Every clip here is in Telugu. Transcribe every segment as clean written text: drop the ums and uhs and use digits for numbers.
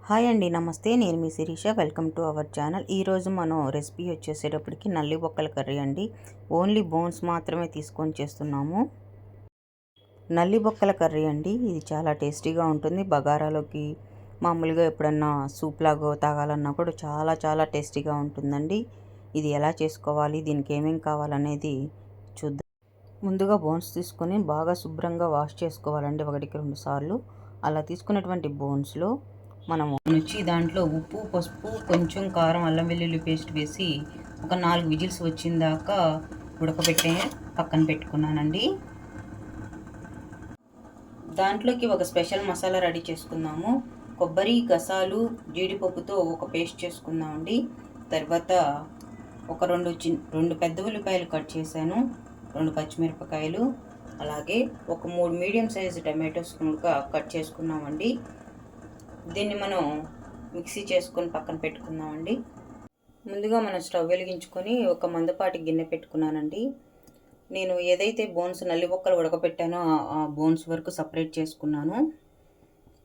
హాయ్ అండి, నమస్తే. నేను మీ Sirisha. Welcome to our channel. ఈరోజు మనం రెసిపీ వచ్చేసేటప్పటికి నల్లి బొక్కల కర్రీ అండి. ఓన్లీ బోన్స్ మాత్రమే తీసుకొని చేస్తున్నాము. నల్లి బొక్కల కర్రీ అండి. ఇది చాలా టేస్టీగా ఉంటుంది. బగారాలోకి మామూలుగా ఎప్పుడన్నా సూప్ లాగా తాగాలన్నా కూడా చాలా చాలా టేస్టీగా ఉంటుందండి. ఇది ఎలా చేసుకోవాలి, దీనికి ఏమేమి కావాలనేది చూద్దాం. ముందుగా బోన్స్ తీసుకొని బాగా శుభ్రంగా వాష్ చేసుకోవాలండి, 1-2 సార్లు. అలా తీసుకున్నటువంటి బోన్స్లో మనము దాంట్లో ఉప్పు, పసుపు, కొంచెం కారం, అల్లం వెల్లుల్లి పేస్ట్ వేసి ఒక 4 విజిల్స్ వచ్చిన దాకా ఉడకబెట్టే పక్కన పెట్టుకున్నానండి. దాంట్లోకి ఒక స్పెషల్ మసాలా రెడీ చేసుకుందాము. కొబ్బరి, గసాలు, జీడిపప్పుతో ఒక పేస్ట్ చేసుకుందామండి. తర్వాత ఒక 2 పెద్ద ఉల్లిపాయలు కట్ చేశాను, 2 పచ్చిమిరపకాయలు, అలాగే ఒక 3 మీడియం సైజు టమాటోస్ కట్ చేసుకున్నామండి. దీన్ని మనం మిక్సీ చేసుకొని పక్కన పెట్టుకుందామండి. ముందుగా మనం స్టవ్ వెలిగించుకొని ఒక మందపాటి గిన్నె పెట్టుకున్నానండి. నేను ఏదైతే బోన్స్ నల్లి బొక్కలు ఉడకబెట్టానో ఆ బోన్స్ వరకు సపరేట్ చేసుకున్నాను.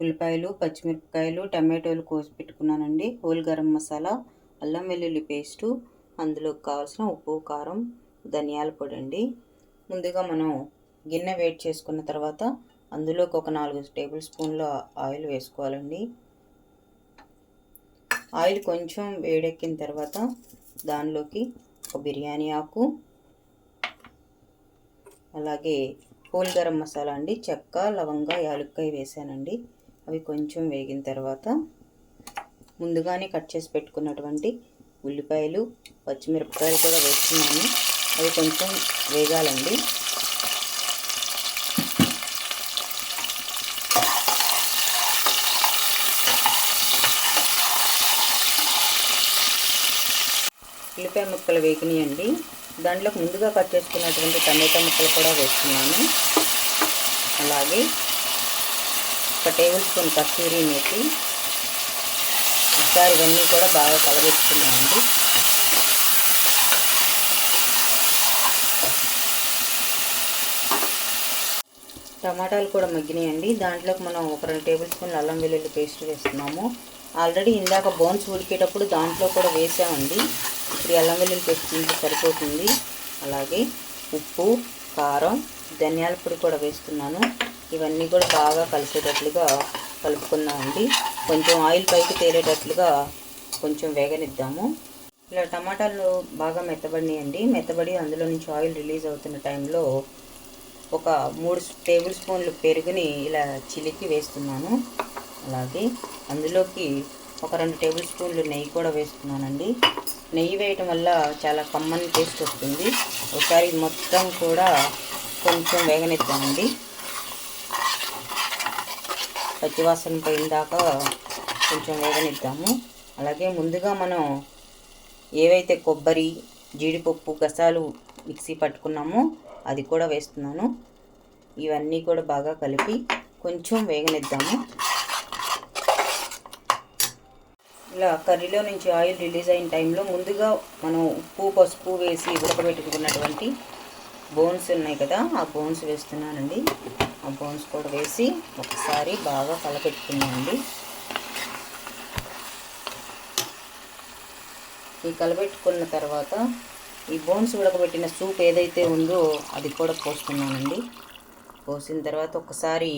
ఉల్లిపాయలు, పచ్చిమిరపకాయలు, టమాటోలు కోసి పెట్టుకున్నానండి. హోల్ గరం మసాలా, అల్లం వెల్లుల్లి పేస్టు, అందులోకి కావాల్సిన ఉప్పు, కారం, ధనియాల పొడి అండి. ముందుగా మనం గిన్నె వేడి చేసుకున్న తర్వాత అందులోకి ఒక 4 టేబుల్ స్పూన్ల ఆయిల్ వేసుకోవాలండి. ఆయిల్ కొంచెం వేడెక్కిన తర్వాత దానిలోకి ఒక బిర్యానీ ఆకు, అలాగే హోల్ గరం మసాలా అండి, చెక్క, లవంగ, యాలక్కాయ వేసానండి. అవి కొంచెం వేగిన తర్వాత ముందుగానే కట్ చేసి పెట్టుకున్నటువంటి ఉల్లిపాయలు, పచ్చిమిరపకాయలు కూడా వేస్తున్నాను. అవి కొంచెం వేగాలండి. ఉల్లిపాయ ముక్కలు వేగినాయండి. దాంట్లోకి ముందుగా కట్ చేసుకున్నటువంటి టమాటా ముక్కలు కూడా వేస్తున్నాను. అలాగే ఒక టేబుల్ స్పూన్ కస్తూరి మేతి. ఒకసారి ఇవన్నీ కూడా బాగా కలబెట్టుకున్నామండి. టమాటాలు కూడా మగ్గినాయండి. దాంట్లోకి మనం ఒక 2 టేబుల్ స్పూన్లు అల్లం వెల్లుల్లి పేస్ట్ వేస్తున్నాము. ఆల్రెడీ ఇందాక బోన్స్ ఉడికేటప్పుడు దాంట్లో కూడా వేసామండి. ఇప్పుడు అల్లం వెల్లుల్లి పేస్ట్ తింటే సరిపోతుంది. అలాగే ఉప్పు, కారం, ధనియాల పొడి కూడా వేస్తున్నాను. ఇవన్నీ కూడా బాగా కలిసేటట్లుగా కలుపుకుందామండి. కొంచెం ఆయిల్ పైకి తేలేటట్లుగా కొంచెం వేగనిద్దాము. ఇలా టమాటాలు బాగా మెత్తబడినాయండి. మెత్తబడి అందులో నుంచి ఆయిల్ రిలీజ్ అవుతున్న టైంలో ఒక 3 టేబుల్ స్పూన్లు పెరుగుని ఇలా చిలికి వేస్తున్నాను. అలాగే అందులోకి ఒక 2 టేబుల్ స్పూన్లు నెయ్యి కూడా వేస్తున్నానండి. నెయ్యి వేయటం వల్ల చాలా కమ్మని టేస్ట్ వస్తుంది. ఒకసారి మొత్తం కూడా కొంచెం వేగనిద్దామండి. పచ్చివాసన పోయిన దాకా కొంచెం వేగనిద్దాము. అలాగే ముందుగా మనం ఏవైతే కొబ్బరి, జీడిపప్పు, గసాలు మిక్సీ పట్టుకున్నామో అది కూడా వేస్తున్నాను. ఇవన్నీ కూడా బాగా కలిపి కొంచెం వేగనిద్దాము. ఇలా కర్రీలో నుంచి ఆయిల్ రిలీజ్ అయిన టైంలో ముందుగా మనం ఉప్పు, పసుపు వేసి ఉడకబెట్టుకున్నటువంటి బోన్స్ ఉన్నాయి కదా, ఆ బోన్స్ వేస్తున్నానండి. ఆ బోన్స్ కూడా వేసి ఒకసారి బాగా కలపెట్టుకున్నామండి. ఈ కలపెట్టుకున్న తర్వాత ఈ బోన్స్ ఉడకబెట్టిన సూప్ ఏదైతే ఉందో అది కూడా పోస్తున్నానండి. పోసిన తర్వాత ఒకసారి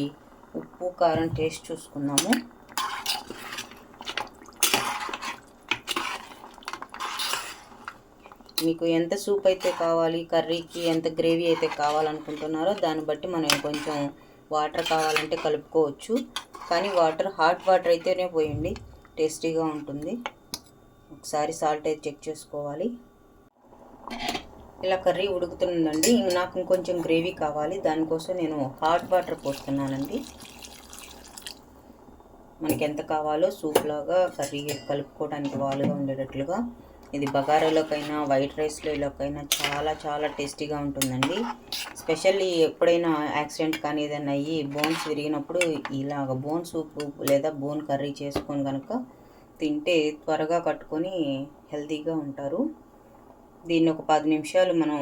ఉప్పు, కారం టేస్ట్ చూసుకుందాము. మీకు ఎంత సూప్ అయితే కావాలి, కర్రీకి ఎంత గ్రేవీ అయితే కావాలనుకుంటున్నారో దాన్ని బట్టి మనం కొంచెం వాటర్ కావాలంటే కలుపుకోవచ్చు. కానీ హాట్ వాటర్ అయితేనే పోయండి, టేస్టీగా ఉంటుంది. ఒకసారి సాల్ట్ అయితే చెక్ చేసుకోవాలి. ఇలా కర్రీ ఉడుకుతుందండి. నాకు ఇంకొంచెం గ్రేవీ కావాలి, దానికోసం నేను హాట్ వాటర్ పోస్తున్నానండి. మనకి ఎంత కావాలో సూప్ లాగా కర్రీ కలుపుకోవడానికి వాలుగా ఉండేటట్లుగా. ఇది బగారాలోకైనా వైట్ రైస్లోకైనా చాలా చాలా టేస్టీగా ఉంటుందండి. స్పెషల్లీ ఎప్పుడైనా యాక్సిడెంట్ కానీ ఏదైనా అయ్యి బోన్స్ విరిగినప్పుడు ఇలాగ బోన్ సూప్ లేదా బోన్ కర్రీ చేసుకొని కనుక తింటే త్వరగా కట్టుకొని హెల్తీగా ఉంటారు. దీన్ని ఒక 10 నిమిషాలు మనం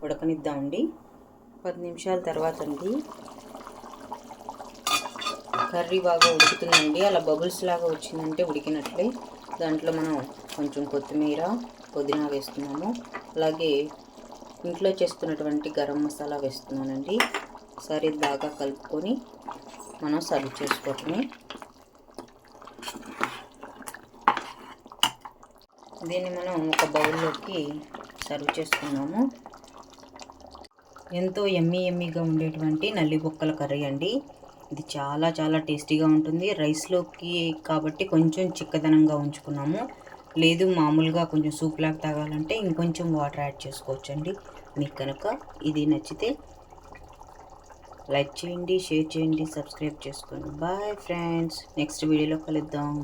ఉడకనిద్దామండి. 10 నిమిషాల తర్వాత అండి కర్రీ బాగా ఉడుకుతుందండి. అలా బబుల్స్ లాగా వచ్చిందంటే ఉడికినట్లే. దాంట్లో మనం కొంచెం కొత్తిమీర, పుదీనా వేస్తున్నాము. అలాగే ఇంట్లో చేసుకున్నటువంటి గరం మసాలా వేస్తున్నానండి. సరే బాగా కలుపుకొని మనం సర్వ్ చేసుకోవటమే. దీన్ని మనం ఒక బౌల్లోకి సర్వ్ చేసుకున్నాము. ఎంతో ఎమ్మీగా ఉండేటువంటి నల్లి బొక్కల కర్రీ అండి. ఇది చాలా చాలా టేస్టీగా ఉంటుంది. రైస్లోకి కాబట్టి కొంచెం చిక్కదనంగా ఉంచుకున్నాము. లేదు మామూలుగా కొంచెం సూప్ లాగా తాగాలంటే ఇంకొంచెం వాటర్ యాడ్ చేసుకోవచ్చండి. మీకు కనుక ఇది నచ్చితే లైక్ చేయండి, షేర్ చేయండి, సబ్స్క్రైబ్ చేసుకోండి. బాయ్ ఫ్రెండ్స్, నెక్స్ట్ వీడియోలో కలుద్దాం.